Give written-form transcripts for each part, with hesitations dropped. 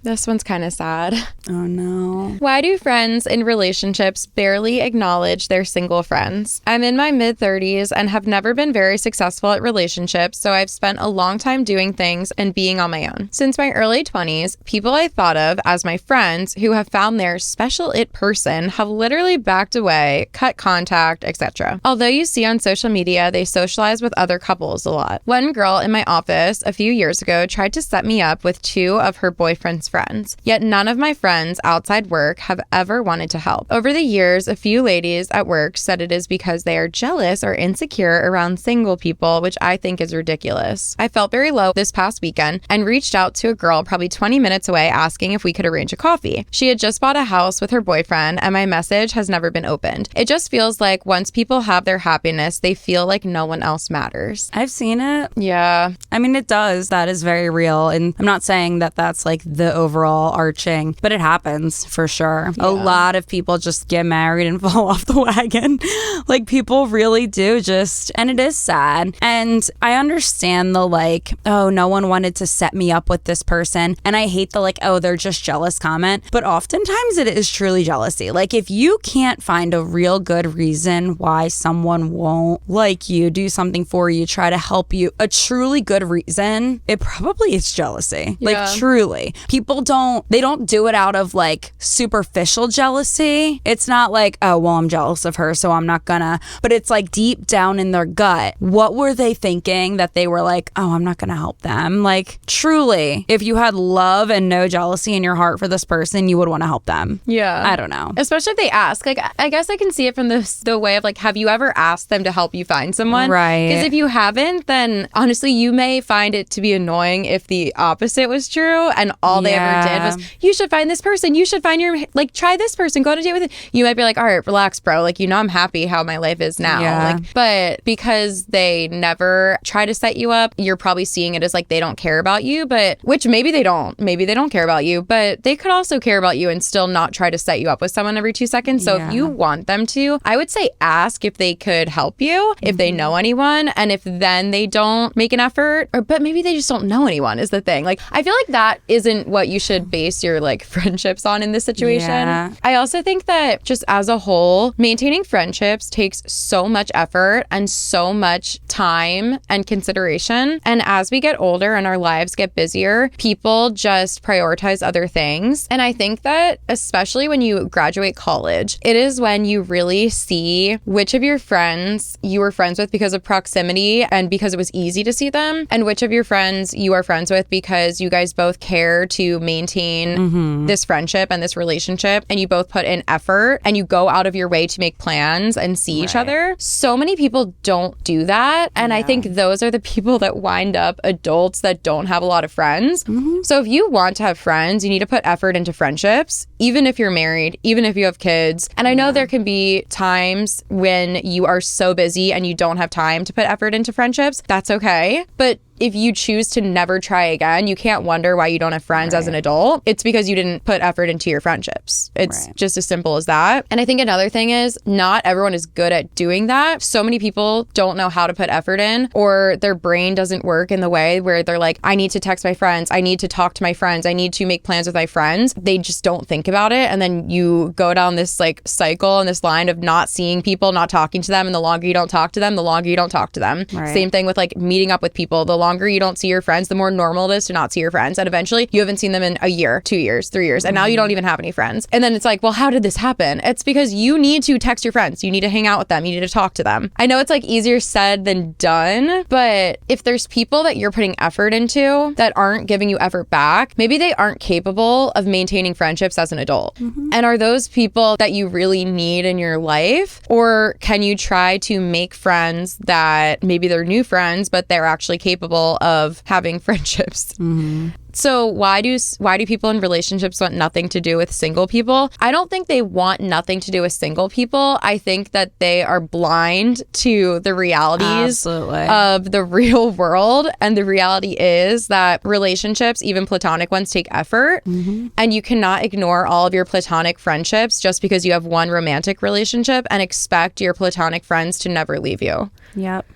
This one's kind of sad. Oh no. Why do friends in relationships barely acknowledge their single friends? I'm in my mid-30s and have never been very successful at relationships, so I've spent a long time doing things and being on my own. Since my early 20s, people I thought of as my friends who have found their special it person have literally backed away, cut contact, etc. Although you see on social media they socialize with other couples a lot. One girl in my office a few years ago tried to set me up with two of her boyfriend's friends, yet none of my friends outside work have ever wanted to help. Over the years, a few ladies at work said it is because they are jealous or insecure around single people, which I think is ridiculous. I felt very low this past weekend and reached out to a girl probably 20 minutes away asking if we could arrange a coffee. She had just bought a house with her boyfriend and my message has never been opened. It just feels like once people have their happiness, they feel like no one else matters. I've seen it. Yeah. I mean, it does. That is very real. And I'm not saying that that's like the overall arching, but it happens for sure. Yeah. A lot of people just get married and fall off the wagon. Like people really do just, and it is sad. And I understand the like, oh, no one wanted to set me up with this person. And I hate the like, oh, they're just jealous comment. But oftentimes it is truly jealousy. Like if you can't find a real good reason why someone won't like you, do something for you, try to help you, a truly good reason, it probably is jealousy. Yeah. Like truly. People they don't do it out of like superficial jealousy. It's not like, oh, well, I'm jealous of her, so I'm not gonna, but it's like deep down in their gut. What were they thinking that they were like, oh, I'm not gonna help them? Like truly, if you had love and no jealousy in your heart for this person, you would want to help them. Yeah. I don't know. Especially if they ask. Like, I guess I can see it from the way of like, have you ever asked them to help you find someone? Right. Because if you haven't, then honestly, you may find it to be annoying if the opposite was true and all they ever did was, you should find this person. You should find like, try this person. Go on a date with it. You might be like, all right, relax, bro. Like, I'm happy how my life is now. Yeah. Like, but because they never try to set you up, you're probably seeing it as like they don't care about you, but which maybe they don't. Maybe they don't care about you, but they could also care about you and still not try to set you up with someone every 2 seconds. So if you want them to, I would say ask if they could help you, if they know anyone, and if then they don't make an effort, but maybe they just don't know anyone is the thing. Like, I feel like that isn't what you should base your like friendships on in this situation. Yeah. I also think that just as a whole, maintaining friendships takes so much effort and so much time and consideration. And as we get older and our lives get busier, people just prioritize other things. And I think that especially when you graduate college, it is when you really see which of your friends you were friends with because of proximity and because it was easy to see them, and which of your friends you are friends with because you guys both care to maintain this friendship and this relationship, and you both put in effort and you go out of your way to make plans and see each other. So many people don't do that. And I think those are the people that wind up adults that don't have a lot of friends. So if you want to have friends, you need to put effort into friendships, even if you're married, even if you have kids. And I know there can be times when you are so busy and you don't have time to put effort into friendships. That's okay. But if you choose to never try again, you can't wonder why you don't have friends as an adult. It's because you didn't put effort into your friendships. It's just as simple as that. And I think another thing is not everyone is good at doing that. So many people don't know how to put effort in, or their brain doesn't work in the way where they're like, I need to text my friends. I need to talk to my friends. I need to make plans with my friends. They just don't think about it. And then you go down this like cycle and this line of not seeing people, not talking to them. And the longer you don't talk to them, the longer you don't talk to them. Same thing with like meeting up with people. The longer you don't see your friends, the more normal it is to not see your friends. And eventually you haven't seen them in a year, 2 years, 3 years. And now you don't even have any friends. And then it's like, well, how did this happen? It's because you need to text your friends. You need to hang out with them. You need to talk to them. I know it's like easier said than done, but if there's people that you're putting effort into that aren't giving you effort back, maybe they aren't capable of maintaining friendships as an adult. And are those people that you really need in your life? Or can you try to make friends that maybe they're new friends, but they're actually capable of having friendships? So why do people in relationships want nothing to do with single people? I don't think they want nothing to do with single people. I think that they are blind to the realities of the real world. And the reality is that relationships, even platonic ones, take effort. And you cannot ignore all of your platonic friendships just because you have one romantic relationship and expect your platonic friends to never leave you. Yep.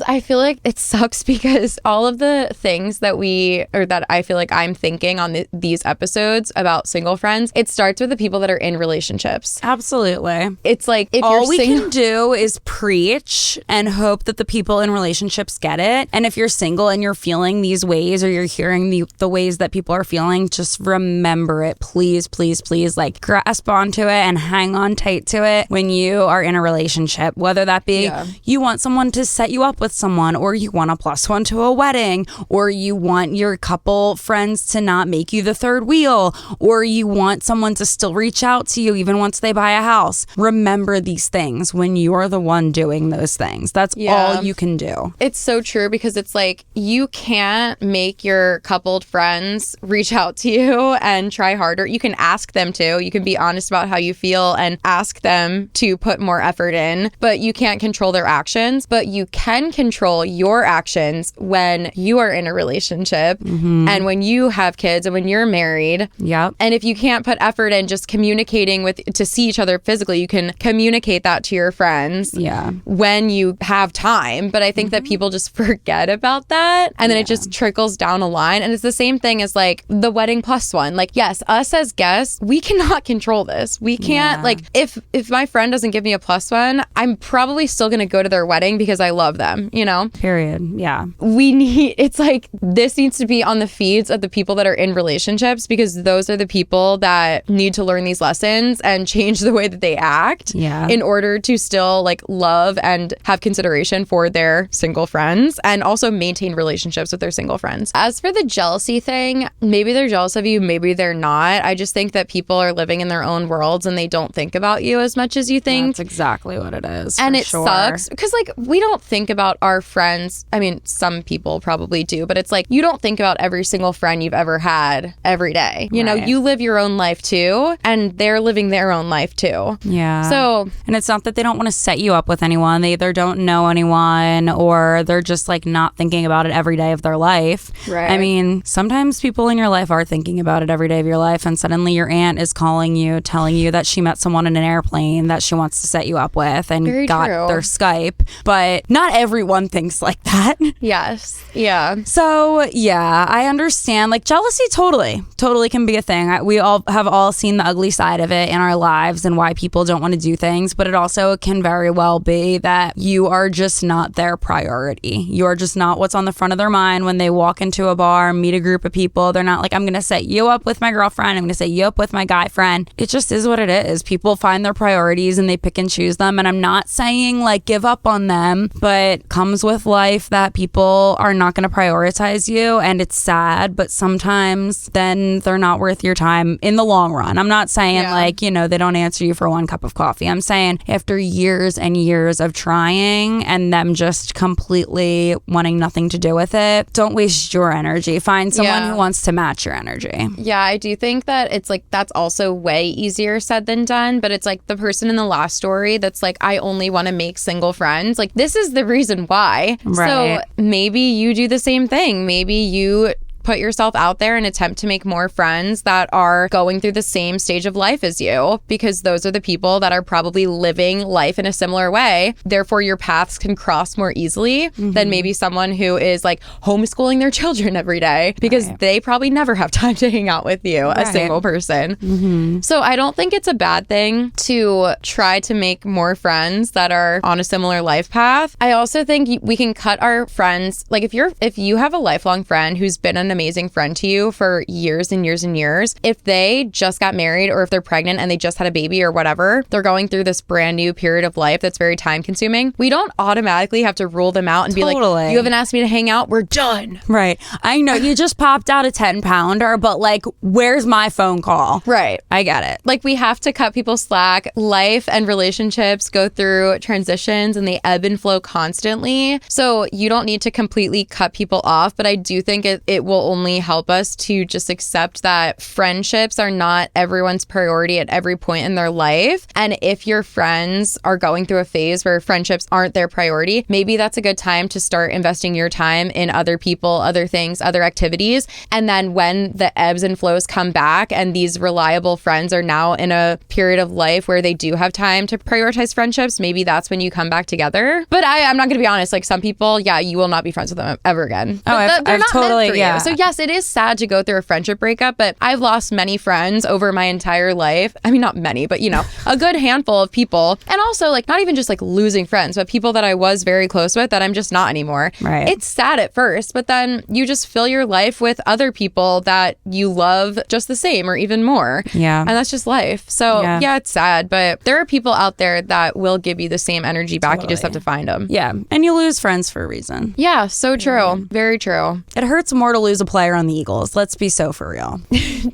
I feel like it sucks because all of the things that I feel like I'm thinking on these episodes about single friends, it starts with the people that are in relationships. Absolutely. It's like, if all you're we single, can do is preach and hope that the people in relationships get it. And if you're single and you're feeling these ways, or you're hearing the ways that people are feeling, just remember it. Please, please, please, like, grasp onto it and hang on tight to it when you are in a relationship, whether that be you want someone to set you up with someone, or you want a +1 to a wedding, or you want your couple friends to not make you the third wheel, or you want someone to still reach out to you even once they buy a house. Remember these things when you're the one doing those things. That's all you can do. It's so true, because it's like, you can't make your coupled friends reach out to you and try harder. You can ask them to. You can be honest about how you feel and ask them to put more effort in, but you can't control their actions. But you can control your actions when you are in a relationship and when you have kids and when you're married. Yep. And if you can't put effort in just communicating to see each other physically, you can communicate that to your friends when you have time. But I think that people just forget about that, and then it just trickles down a line. And it's the same thing as like the wedding +1. Like, yes, us as guests, we cannot control this. We can't, like, if my friend doesn't give me a +1, I'm probably still going to go to their wedding because I love them, you know? Period. Yeah. It's like, this needs to be on the feeds of the people that are in relationships, because those are the people that need to learn these lessons and change the way that they act in order to still like love and have consideration for their single friends, and also maintain relationships with their single friends. As for the jealousy thing, maybe they're jealous of you, maybe they're not. I just think that people are living in their own worlds and they don't think about you as much as you think. That's exactly what it is. And it sucks, because like, we don't think about our friends. I mean, some people probably do, but it's like, you don't think about every single friend you've ever had every day. You know, you live your own life too, and they're living their own life too. Yeah. So, and it's not that they don't want to set you up with anyone. They either don't know anyone, or they're just like not thinking about it every day of their life. Right. I mean, sometimes people in your life are thinking about it every day of your life, and suddenly your aunt is calling you, telling you that she met someone in an airplane that she wants to set you up with, and got their Skype. But not everyone thinks like that. Yes. Yeah. So yeah, I understand. Like, jealousy totally can be a thing. We all have seen the ugly side of it in our lives and why people don't want to do things. But it also can very well be that you are just not their priority. You are just not what's on the front of their mind when they walk into a bar, meet a group of people. They're not like, I'm going to set you up with my girlfriend. I'm going to set you up with my guy friend. It just is what it is. People find their priorities and they pick and choose them. And I'm not saying like give up on them, but comes with life that people are not going to prioritize you. And it's sad, but sometimes then they're not worth your time in the long run. I'm not saying like, you know, they don't answer you for one cup of coffee. I'm saying after years and years of trying and them just completely wanting nothing to do with it, don't waste your energy. Find someone who wants to match your energy. Yeah, I do think that it's like, that's also way easier said than done, but it's like the person in the last story that's like, I only want to make single friends. Like, this is the reason why. Right. So maybe you do the same thing. Maybe you put yourself out there and attempt to make more friends that are going through the same stage of life as you, because those are the people that are probably living life in a similar way. Therefore, your paths can cross more easily than maybe someone who is like homeschooling their children every day, because they probably never have time to hang out with you, a single person. So I don't think it's a bad thing to try to make more friends that are on a similar life path. I also think we can cut our friends. Like, if you have a lifelong friend who's been an amazing friend to you for years and years and years, if they just got married or if they're pregnant and they just had a baby or whatever, they're going through this brand new period of life that's very time consuming, we don't automatically have to rule them out and be like, you haven't asked me to hang out, we're done. Right. I know you just popped out a 10-pounder, but like, where's my phone call? Right. I get it. Like, we have to cut people slack. Life and relationships go through transitions and they ebb and flow constantly. So you don't need to completely cut people off, but I do think it will only help us to just accept that friendships are not everyone's priority at every point in their life. And if your friends are going through a phase where friendships aren't their priority, maybe that's a good time to start investing your time in other people, other things, other activities. And then when the ebbs and flows come back and these reliable friends are now in a period of life where they do have time to prioritize friendships, maybe that's when you come back together. But I'm not going to be honest, like, some people, you will not be friends with them ever again. I've totally, so So yes, it is sad to go through a friendship breakup, but I've lost many friends over my entire life. I mean, not many, but you know, a good handful of people. And also like not even just like losing friends, but people that I was very close with that I'm just not anymore. Right. It's sad at first, but then you just fill your life with other people that you love just the same or even more. Yeah. And that's just life. So yeah, it's sad, but there are people out there that will give you the same energy back. Totally. You just have to find them. Yeah. And you lose friends for a reason. Yeah, so true. Very true. It hurts more to lose a player on the Eagles. Let's be so for real.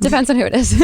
Depends on who it is.